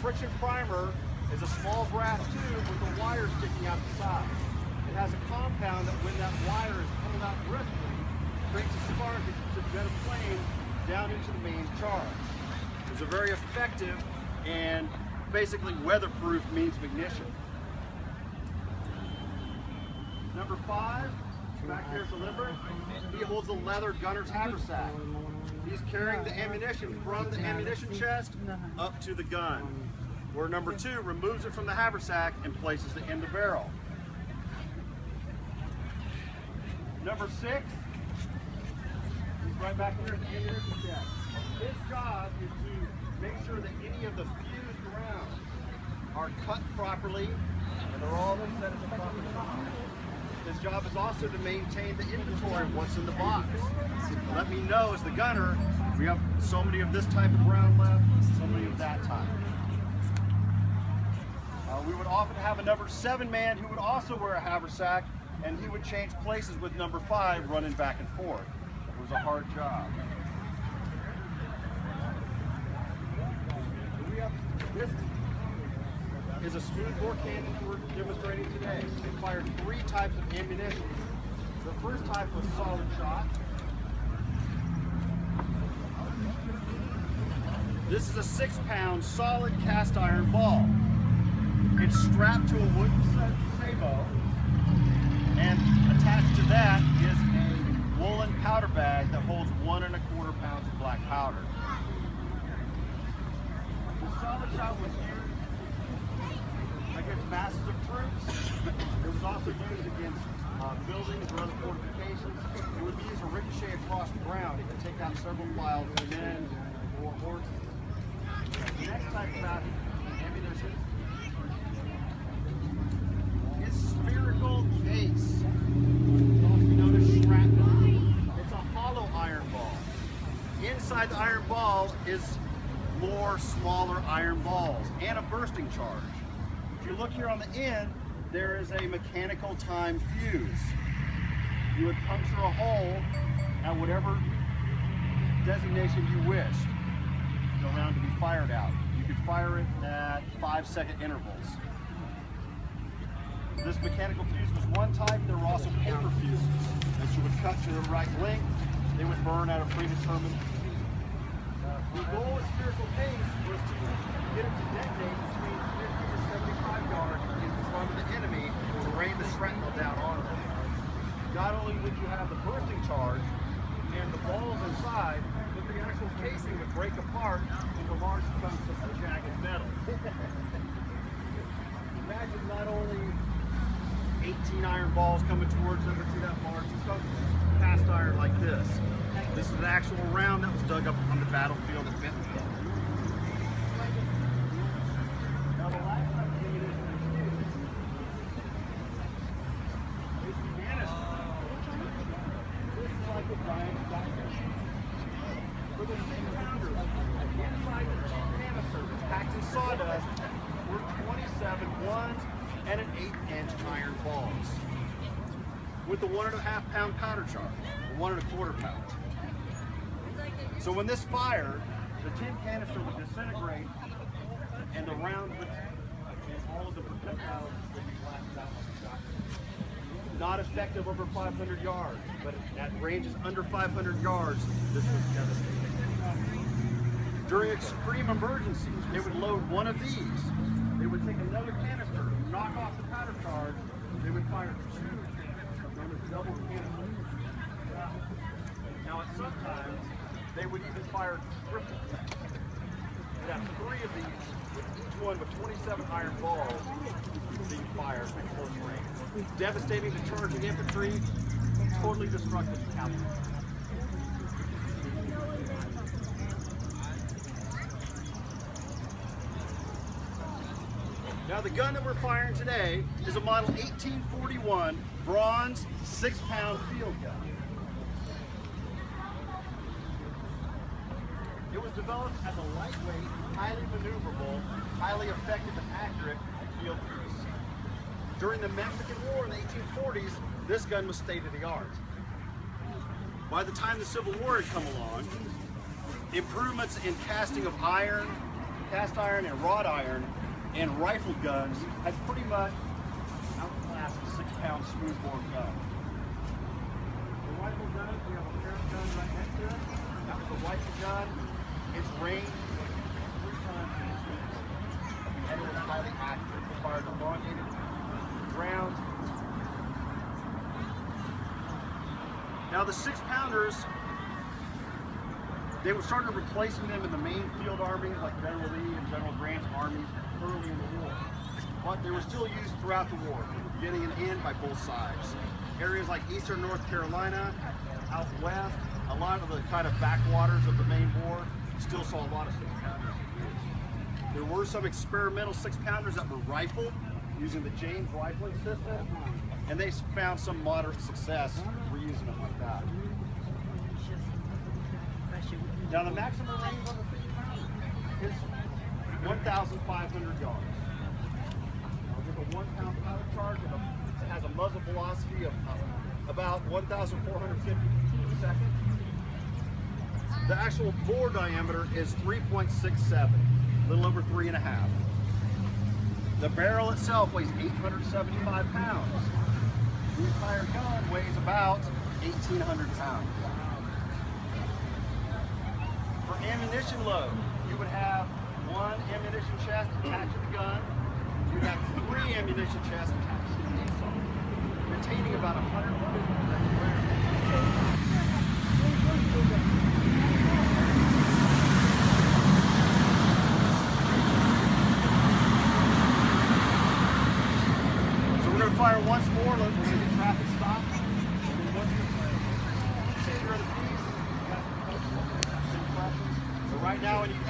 friction primer is a small brass tube with a wire sticking out the side. It has a compound that when that wire is pulled out briskly, creates a spark that keeps a jet of flame down into the main charge. It's a very effective and basically weatherproof means of ignition. Number 5, back here at the limber, he holds a leather gunner's haversack. He's carrying the ammunition from the ammunition chest up to the gun, where number 2 removes it from the haversack and places it in the barrel. Number 6, he's right back here at the ammunition chest. His job is to make sure that any of the fused rounds are cut properly and they're all set at the proper time. His job is also to maintain the inventory of what's in the box. Let me know as the gunner, we have so many of this type of round left, so many of that type. We would often have a number 7 man who would also wear a haversack, and he would change places with number 5 running back and forth. It was a hard job. This is a smoothbore cannon we're demonstrating today. It fired 3 types of ammunition. The first type was solid shot. This is a 6-pound solid cast iron ball. It's strapped to a wooden sabot, and attached to that is a woolen powder bag that holds 1 1/4 pounds of black powder. The solid shot was used against masses of troops. It was also used against buildings or other fortifications. It would be used to ricochet across the ground. It could take out several files of men or horses. The next type of ammunition is spherical case. It's also known as shrapnel. It's a hollow iron ball. Inside the iron ball is more smaller iron balls and a bursting charge. If you look here on the end, there is a mechanical time fuse. You would puncture a hole at whatever designation you wished the round to be fired out. You could fire it at 5-second intervals. This mechanical fuse was one type. There were also paper fuses that you would cut to the right length. They would burn at a predetermined speed. The goal of spherical case was to get it to detonate between 50 to 75 yards in front of the enemy to rain the shrapnel down on them. Not only would you have the bursting charge and the balls inside, but the actual casing would break apart into large chunks of jagged metal. Imagine not only 18 iron balls coming towards them, but see that large chunk of cast iron like this. This is an actual round that was dug up on the battlefield at Bentonville. Now the last type of ammunition is the canister. This is like a giant shotgun. For the 6-pounder, inside the canister is packed in sawdust were 27 1 and an 8-inch iron balls with the 1 1/2 pound powder charge, 1 1/4 pound. So when this fired, the tin canister would disintegrate and the round would, and all of the projectiles would be blasted out like a shotgun. Not effective over 500 yards, but at ranges under 500 yards, this was devastating. During extreme emergencies, they would load one of these. They would take another canister, knock off the powder charge, they would fire 2 canisters, known as double canisters. Now at some times, they would even fire triple. They'd have 3 of these, with each one with 27 iron balls being fired at close range. Devastating to charging infantry, totally destructive to cavalry. Now the gun that we're firing today is a model 1841 bronze 6-pound field gun. It was developed as a lightweight, highly maneuverable, highly effective and accurate field piece. During the Mexican War in the 1840s, this gun was state-of-the-art. By the time the Civil War had come along, improvements in casting of iron, cast iron and wrought iron and rifle guns had pretty much outclassed the 6-pound smoothbore gun. The rifle gun, we have a parent gun right next to it. That was a rifle gun. Its range was 3 times its speed. And it was highly accurate. It fired elongated rounds. Now the 6-pounders, they started replacing them in the main field armies like General Lee and General Grant's armies early in the war. But they were still used throughout the war, from the beginning and end by both sides. Areas like eastern North Carolina, out west, a lot of the kind of backwaters of the main war still saw a lot of 6-pounders used. There were some experimental 6-pounders that were rifled using the James rifling system, and they found some moderate success reusing them like that. Now the maximum range on the 6-pounder is 1,500 yards. With a 1-pound powder charge, it has a muzzle velocity of about 1,450 feet per second. The actual bore diameter is 3.67, a little over 3.5. The barrel itself weighs 875 pounds. The entire gun weighs about 1,800 pounds. For ammunition load, you would have 1 ammunition chest attached to the gun. You'd have 3 ammunition chests attached to the assault, retaining about 150 grams.